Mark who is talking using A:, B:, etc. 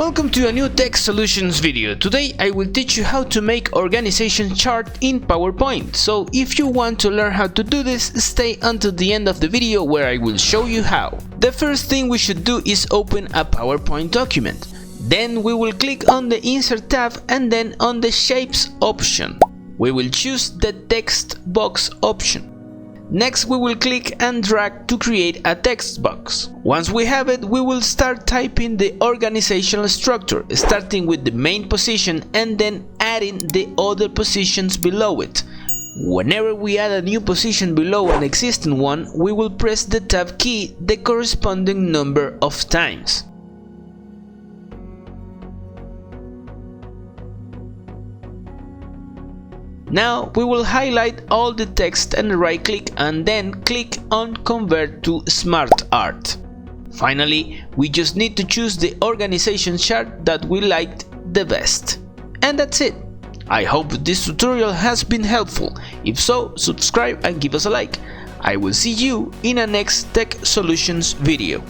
A: Welcome to a new Tech Solutions video. Today I will teach you how to make organization chart in PowerPoint. So if you want to learn how to do this, stay until the end of the video where I will show you how. The first thing we should do is open a PowerPoint document. Then we will click on the Insert tab and then on the Shapes option. We will choose the Text Box option. Next we will click and drag to create a text box. Once we have it, we will start typing the organizational structure, starting with the main position and then adding the other positions below it. Whenever we add a new position below an existing one, we will press the Tab key the corresponding number of times. Now we will highlight all the text and right click and then click on Convert to Smart Art. Finally, we just need to choose the organization chart that we liked the best. And that's it. I hope this tutorial has been helpful. If so, subscribe and give us a like. I will see you in a next Tech Solutions video.